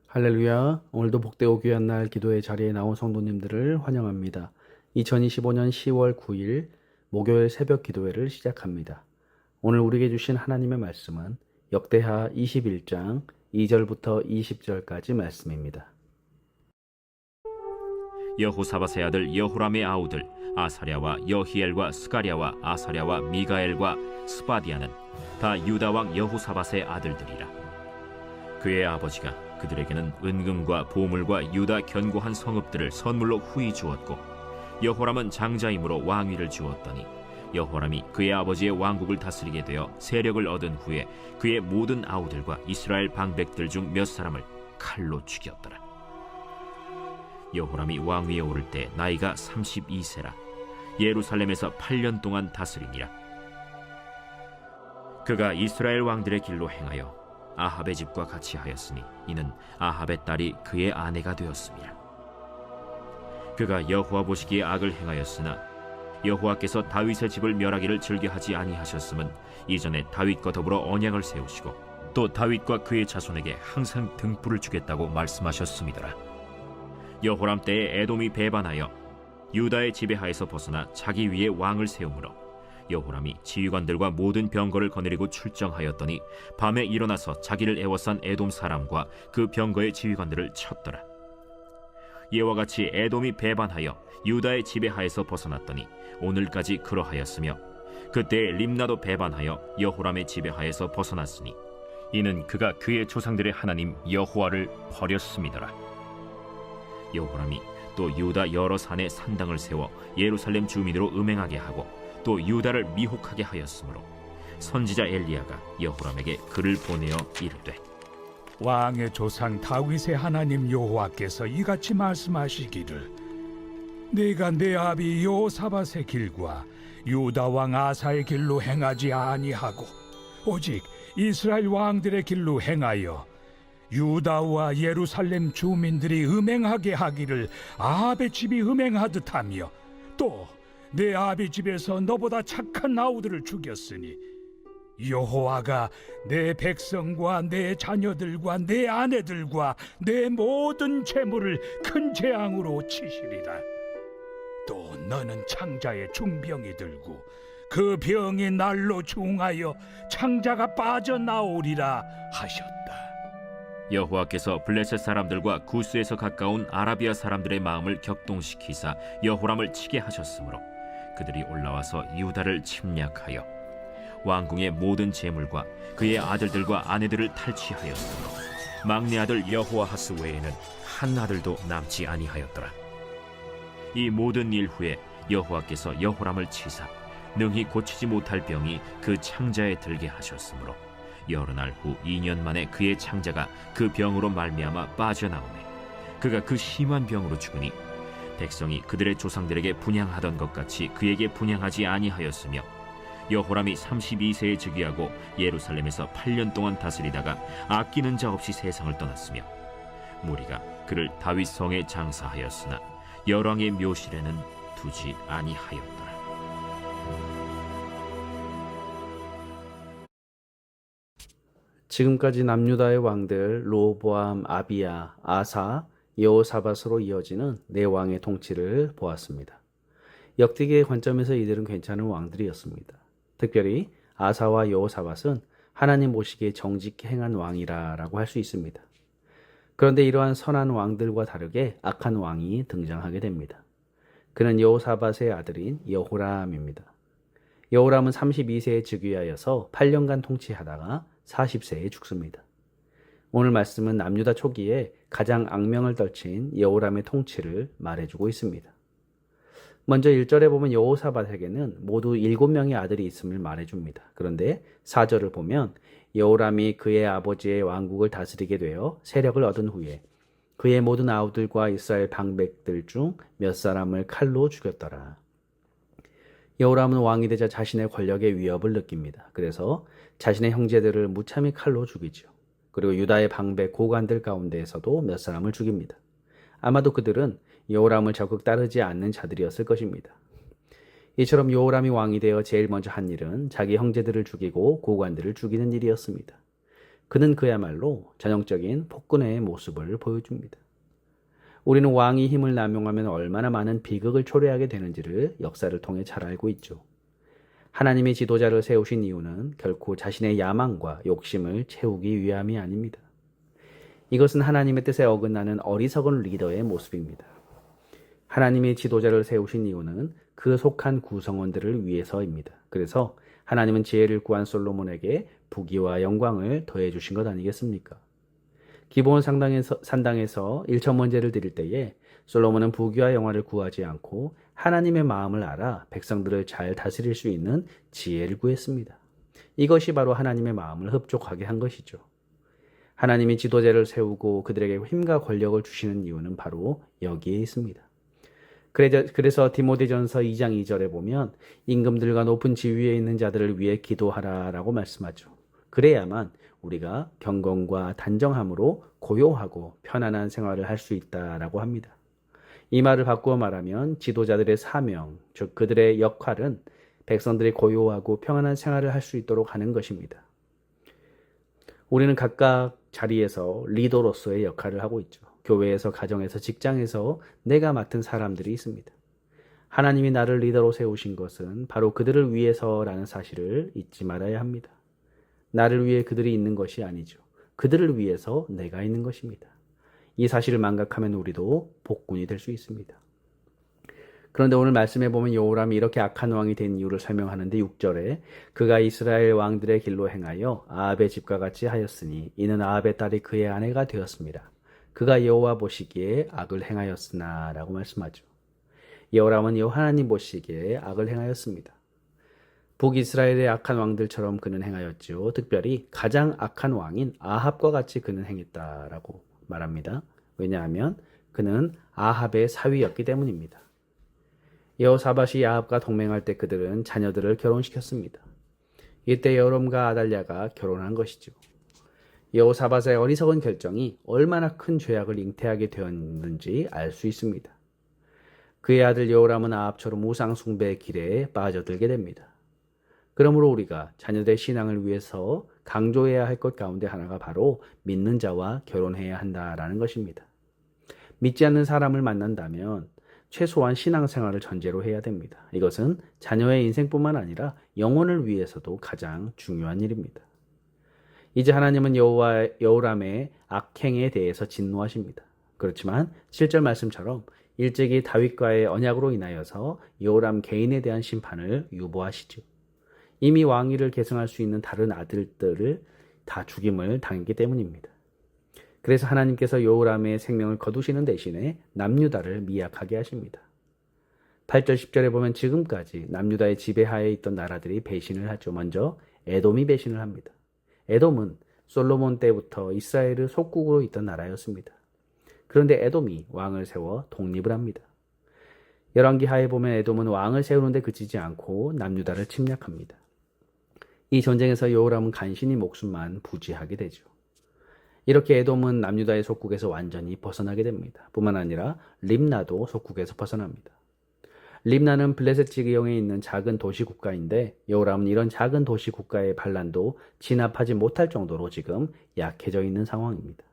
할렐루야. 오늘도 복되고 귀한 날 기도의 자리에 나온 성도님들을 환영합니다. 2025년 10월 9일 목요일 새벽 기도회를 시작합니다. 오늘 우리에게 주신 하나님의 말씀은 역대하 21장 2절부터 20절까지 말씀입니다. 여호사밧의 아들 여호람의 아우들 아사랴와 여히엘과 스가랴와 아사랴와 미가엘과 스바디아는 다 유다 왕 여호사밧의 아들들이라. 그의 아버지가 그들에게는 은금과 보물과 유다 견고한 성읍들을 선물로 후히 주었고, 여호람은 장자이므로 왕위를 주었더니 여호람이 그의 아버지의 왕국을 다스리게 되어 세력을 얻은 후에 그의 모든 아우들과 이스라엘 방백들 중 몇 사람을 칼로 죽였더라. 여호람이 왕위에 오를 때 나이가 32세라 예루살렘에서 8년 동안 다스리니라. 그가 이스라엘 왕들의 길로 행하여 아합의 집과 같이 하였으니 이는 아합의 딸이 그의 아내가 되었습니다. 그가 여호와 보시기에 악을 행하였으나 여호와께서 다윗의 집을 멸하기를 즐겨하지 아니하셨음은 이전에 다윗과 더불어 언약을 세우시고 또 다윗과 그의 자손에게 항상 등불을 주겠다고 말씀하셨음이더라. 여호람 때에 에돔이 배반하여 유다의 지배하에서 벗어나 자기 위에 왕을 세우므로 여호람이 지휘관들과 모든 병거를 거느리고 출정하였더니 밤에 일어나서 자기를 애워싼 에돔 사람과 그 병거의 지휘관들을 쳤더라. 이와 같이 에돔이 배반하여 유다의 지배하에서 벗어났더니 오늘까지 그러하였으며, 그때 림나도 배반하여 여호람의 지배하에서 벗어났으니 이는 그가 그의 조상들의 하나님 여호와를 버렸음이더라. 여호람이 또 유다 여러 산에 산당을 세워 예루살렘 주민으로 음행하게 하고 또 유다를 미혹하게 하였으므로 선지자 엘리야가 여호람에게 글을 보내어 이르되, 왕의 조상 다윗의 하나님 여호와께서 이같이 말씀하시기를, 내가 내 아비 여호사밧의 길과 유다 왕 아사의 길로 행하지 아니하고 오직 이스라엘 왕들의 길로 행하여 유다와 예루살렘 주민들이 음행하게 하기를 아합의 집이 음행하듯 하며, 또 내 아비 집에서 너보다 착한 아우들을 죽였으니 여호와가 내 백성과 내 자녀들과 내 아내들과 내 모든 재물을 큰 재앙으로 치시리라. 또 너는 창자에 중병이 들고 그 병이 날로 중하여 창자가 빠져나오리라 하셨다. 여호와께서 블레셋 사람들과 구스에서 가까운 아라비아 사람들의 마음을 격동시키사 여호람을 치게 하셨으므로 그들이 올라와서 유다를 침략하여 왕궁의 모든 재물과 그의 아들들과 아내들을 탈취하였으므로 막내 아들 여호아하스 외에는 한 아들도 남지 아니하였더라. 이 모든 일 후에 여호와께서 여호람을 치사 능히 고치지 못할 병이 그 창자에 들게 하셨으므로 여러 날 후 2년 만에 그의 창자가 그 병으로 말미암아 빠져나오매 그가 그 심한 병으로 죽으니 백성이 그들의 조상들에게 분향하던 것 같이 그에게 분향하지 아니하였으며, 여호람이 32세에 즉위하고 예루살렘에서 8년 동안 다스리다가 아끼는 자 없이 세상을 떠났으며, 무리가 그를 다윗 성에 장사하였으나 열왕의 묘실에는 두지 아니하였더라. 지금까지 남유다의 왕들 르호보암, 아비야, 아사, 여호사밧으로 이어지는 네 왕의 통치를 보았습니다. 역대기의 관점에서 이들은 괜찮은 왕들이었습니다. 특별히 아사와 여호사밧은 하나님 보시기에 정직히 행한 왕이라고 할 수 있습니다. 그런데 이러한 선한 왕들과 다르게 악한 왕이 등장하게 됩니다. 그는 여호사밧의 아들인 여호람입니다. 여호람은 32세에 즉위하여서 8년간 통치하다가 40세에 죽습니다. 오늘 말씀은 남유다 초기에 가장 악명을 떨친 여호람의 통치를 말해주고 있습니다. 먼저 1절에 보면 여호사밧에게는 모두 7명의 아들이 있음을 말해줍니다. 그런데 4절을 보면 여호람이 그의 아버지의 왕국을 다스리게 되어 세력을 얻은 후에 그의 모든 아우들과 이스라엘 방백들 중 몇 사람을 칼로 죽였더라. 여호람은 왕이 되자 자신의 권력의 위협을 느낍니다. 그래서 자신의 형제들을 무참히 칼로 죽이죠. 그리고 유다의 방백 고관들 가운데에서도 몇 사람을 죽입니다. 아마도 그들은 여호람을 적극 따르지 않는 자들이었을 것입니다. 이처럼 여호람이 왕이 되어 제일 먼저 한 일은 자기 형제들을 죽이고 고관들을 죽이는 일이었습니다. 그는 그야말로 전형적인 폭군의 모습을 보여줍니다. 우리는 왕이 힘을 남용하면 얼마나 많은 비극을 초래하게 되는지를 역사를 통해 잘 알고 있죠. 하나님이 지도자를 세우신 이유는 결코 자신의 야망과 욕심을 채우기 위함이 아닙니다. 이것은 하나님의 뜻에 어긋나는 어리석은 리더의 모습입니다. 하나님이 지도자를 세우신 이유는 그 속한 구성원들을 위해서입니다. 그래서 하나님은 지혜를 구한 솔로몬에게 부귀와 영광을 더해 주신 것 아니겠습니까? 기브온 산당에서 1천 번제를 드릴 때에 솔로몬은 부귀와 영화를 구하지 않고 하나님의 마음을 알아 백성들을 잘 다스릴 수 있는 지혜를 구했습니다. 이것이 바로 하나님의 마음을 흡족하게 한 것이죠. 하나님이 지도자를 세우고 그들에게 힘과 권력을 주시는 이유는 바로 여기에 있습니다. 그래서 디모데전서 2장 2절에 보면 임금들과 높은 지위에 있는 자들을 위해 기도하라라고 말씀하죠. 그래야만 우리가 경건과 단정함으로 고요하고 편안한 생활을 할 수 있다라고 합니다. 이 말을 바꾸어 말하면 지도자들의 사명, 즉 그들의 역할은 백성들이 고요하고 평안한 생활을 할 수 있도록 하는 것입니다. 우리는 각각 자리에서 리더로서의 역할을 하고 있죠. 교회에서, 가정에서, 직장에서 내가 맡은 사람들이 있습니다. 하나님이 나를 리더로 세우신 것은 바로 그들을 위해서라는 사실을 잊지 말아야 합니다. 나를 위해 그들이 있는 것이 아니죠. 그들을 위해서 내가 있는 것입니다. 이 사실을 망각하면 우리도 복군이 될 수 있습니다. 그런데 오늘 말씀해 보면 여호람이 이렇게 악한 왕이 된 이유를 설명하는데 6절에 그가 이스라엘 왕들의 길로 행하여 아합의 집과 같이 하였으니 이는 아합의 딸이 그의 아내가 되었습니다. 그가 여호와 보시기에 악을 행하였으나 라고 말씀하죠. 여호람은 하나님 보시기에 악을 행하였습니다. 북이스라엘의 악한 왕들처럼 그는 행하였죠. 특별히 가장 악한 왕인 아합과 같이 그는 행했다라고 말합니다. 왜냐하면 그는 아합의 사위였기 때문입니다. 여호사밧이 아합과 동맹할 때 그들은 자녀들을 결혼시켰습니다. 이때 여호람과 아달랴가 결혼한 것이죠. 여호사밧의 어리석은 결정이 얼마나 큰 죄악을 잉태하게 되었는지 알 수 있습니다. 그의 아들 여호람은 아합처럼 우상 숭배의 길에 빠져들게 됩니다. 그러므로 우리가 자녀들의 신앙을 위해서 강조해야 할 것 가운데 하나가 바로 믿는 자와 결혼해야 한다라는 것입니다. 믿지 않는 사람을 만난다면 최소한 신앙생활을 전제로 해야 됩니다. 이것은 자녀의 인생뿐만 아니라 영혼을 위해서도 가장 중요한 일입니다. 이제 하나님은 여호람의 악행에 대해서 진노하십니다. 그렇지만 7절 말씀처럼 일찍이 다윗과의 언약으로 인하여서 여호람 개인에 대한 심판을 유보하시죠. 이미 왕위를 계승할 수 있는 다른 아들들을 다 죽임을 당했기 때문입니다. 그래서 하나님께서 여호람의 생명을 거두시는 대신에 남유다를 미약하게 하십니다. 8절 10절에 보면 지금까지 남유다의 지배하에 있던 나라들이 배신을 하죠. 먼저 에돔이 배신을 합니다. 에돔은 솔로몬 때부터 이스라엘의 속국으로 있던 나라였습니다. 그런데 에돔이 왕을 세워 독립을 합니다. 열왕기 하에 보면 에돔은 왕을 세우는데 그치지 않고 남유다를 침략합니다. 이 전쟁에서 여호람은 간신히 목숨만 부지하게 되죠. 이렇게 에돔은 남유다의 속국에서 완전히 벗어나게 됩니다. 뿐만 아니라 림나도 속국에서 벗어납니다. 림나는 블레셋 지경에 있는 작은 도시 국가인데 여호람은 이런 작은 도시 국가의 반란도 진압하지 못할 정도로 지금 약해져 있는 상황입니다.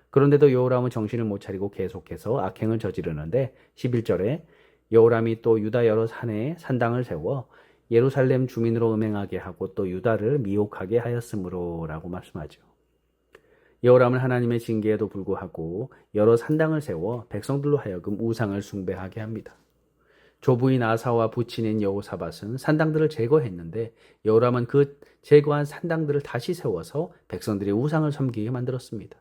그런데도 여호람은 정신을 못 차리고 계속해서 악행을 저지르는데 11절에 여호람이 또 유다 여러 산에 산당을 세워 예루살렘 주민으로 음행하게 하고 또 유다를 미혹하게 하였으므로 라고 말씀하죠. 여호람은 하나님의 징계에도 불구하고 여러 산당을 세워 백성들로 하여금 우상을 숭배하게 합니다. 조부인 아사와 부친인 여호사밧은 산당들을 제거했는데 여호람은 그 제거한 산당들을 다시 세워서 백성들이 우상을 섬기게 만들었습니다.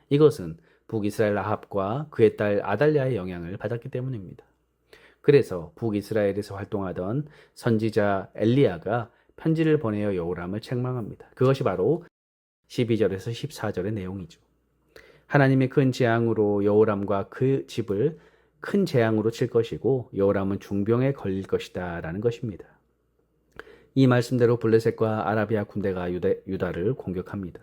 이것은 북이스라엘 아합과 그의 딸 아달랴의 영향을 받았기 때문입니다. 그래서 북이스라엘에서 활동하던 선지자 엘리야가 편지를 보내어 여호람을 책망합니다. 그것이 바로 12절에서 14절의 내용이죠. 하나님의 큰 재앙으로 여호람과 그 집을 큰 재앙으로 칠 것이고 여호람은 중병에 걸릴 것이다 라는 것입니다. 이 말씀대로 블레셋과 아라비아 군대가 유다를 공격합니다.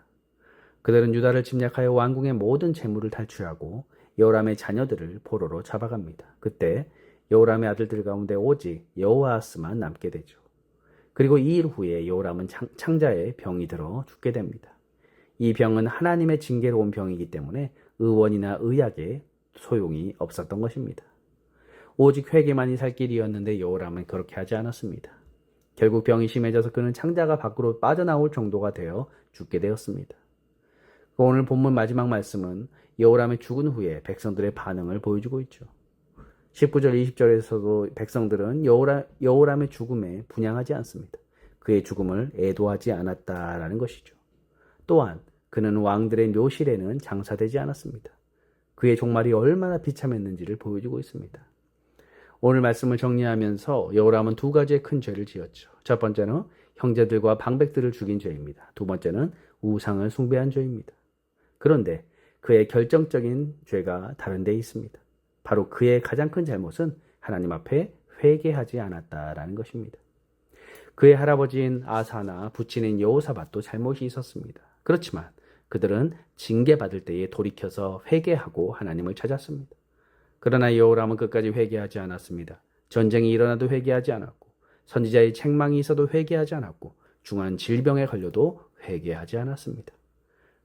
그들은 유다를 침략하여 왕궁의 모든 재물을 탈취하고 여호람의 자녀들을 포로로 잡아갑니다. 그때 여호람의 아들들 가운데 오직 여호아스만 남게 되죠. 그리고 2일 후에 여호람은 창자에 병이 들어 죽게 됩니다. 이 병은 하나님의 징계로 온 병이기 때문에 의원이나 의학에 소용이 없었던 것입니다. 오직 회개만이 살 길이었는데 여호람은 그렇게 하지 않았습니다. 결국 병이 심해져서 그는 창자가 밖으로 빠져나올 정도가 되어 죽게 되었습니다. 오늘 본문 마지막 말씀은 여호람이 죽은 후에 백성들의 반응을 보여주고 있죠. 19절 20절에서도 백성들은 여호람의 죽음에 분향하지 않습니다. 그의 죽음을 애도하지 않았다라는 것이죠. 또한 그는 왕들의 묘실에는 장사되지 않았습니다. 그의 종말이 얼마나 비참했는지를 보여주고 있습니다. 오늘 말씀을 정리하면서 여호람은 두 가지의 큰 죄를 지었죠. 첫 번째는 형제들과 방백들을 죽인 죄입니다. 두 번째는 우상을 숭배한 죄입니다. 그런데 그의 결정적인 죄가 다른 데 있습니다. 바로 그의 가장 큰 잘못은 하나님 앞에 회개하지 않았다라는 것입니다. 그의 할아버지인 아사나 부친인 여호사밧도 잘못이 있었습니다. 그렇지만 그들은 징계받을 때에 돌이켜서 회개하고 하나님을 찾았습니다. 그러나 여호람은 끝까지 회개하지 않았습니다. 전쟁이 일어나도 회개하지 않았고 선지자의 책망이 있어도 회개하지 않았고 중한 질병에 걸려도 회개하지 않았습니다.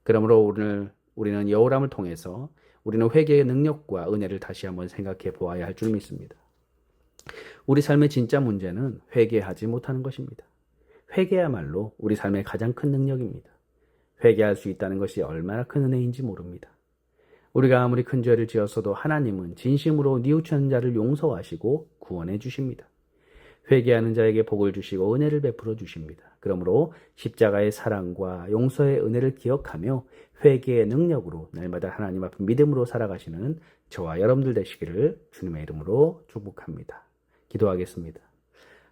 그러므로 오늘 우리는 여호람을 통해서 우리는 회개의 능력과 은혜를 다시 한번 생각해 보아야 할 줄 믿습니다. 우리 삶의 진짜 문제는 회개하지 못하는 것입니다. 회개야말로 우리 삶의 가장 큰 능력입니다. 회개할 수 있다는 것이 얼마나 큰 은혜인지 모릅니다. 우리가 아무리 큰 죄를 지었어도 하나님은 진심으로 뉘우치는 자를 용서하시고 구원해 주십니다. 회개하는 자에게 복을 주시고 은혜를 베풀어 주십니다. 그러므로 십자가의 사랑과 용서의 은혜를 기억하며 회개의 능력으로 날마다 하나님 앞에 믿음으로 살아가시는 저와 여러분들 되시기를 주님의 이름으로 축복합니다. 기도하겠습니다.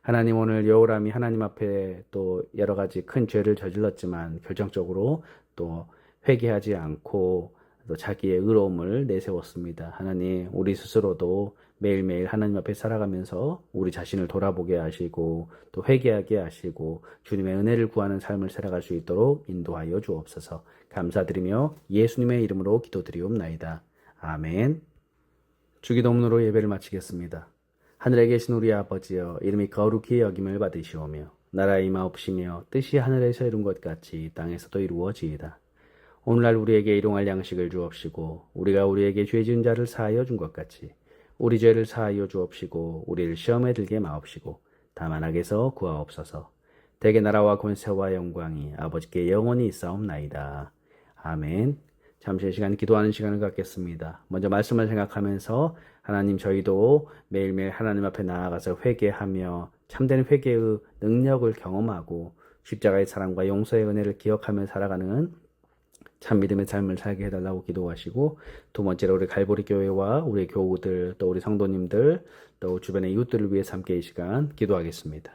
하나님, 오늘 여호람이 하나님 앞에 또 여러 가지 큰 죄를 저질렀지만 결정적으로 또 회개하지 않고 또 자기의 의로움을 내세웠습니다. 하나님, 우리 스스로도 매일매일 하나님 앞에 살아가면서 우리 자신을 돌아보게 하시고 또 회개하게 하시고 주님의 은혜를 구하는 삶을 살아갈 수 있도록 인도하여 주옵소서. 감사드리며 예수님의 이름으로 기도드리옵나이다. 아멘. 주기도문으로 예배를 마치겠습니다. 하늘에 계신 우리 아버지여, 이름이 거룩히 여김을 받으시오며 나라의 임하옵시며 뜻이 하늘에서 이룬 것 같이 땅에서도 이루어지이다. 오늘날 우리에게 일용할 양식을 주옵시고 우리가 우리에게 죄 지은 자를 사하여 준 것 같이 우리 죄를 사하여 주옵시고 우리를 시험에 들게 마옵시고 다만 악에서 구하옵소서. 대개 나라와 권세와 영광이 아버지께 영원히 있사옵나이다. 아멘. 잠시 시간 기도하는 시간을 갖겠습니다. 먼저 말씀을 생각하면서 하나님, 저희도 매일매일 하나님 앞에 나아가서 회개하며 참된 회개의 능력을 경험하고 십자가의 사랑과 용서의 은혜를 기억하며 살아가는 참 믿음의 삶을 살게 해달라고 기도하시고, 두 번째로 우리 갈보리 교회와 우리 교우들 또 우리 성도님들 또 주변의 이웃들을 위해서 함께 이 시간 기도하겠습니다.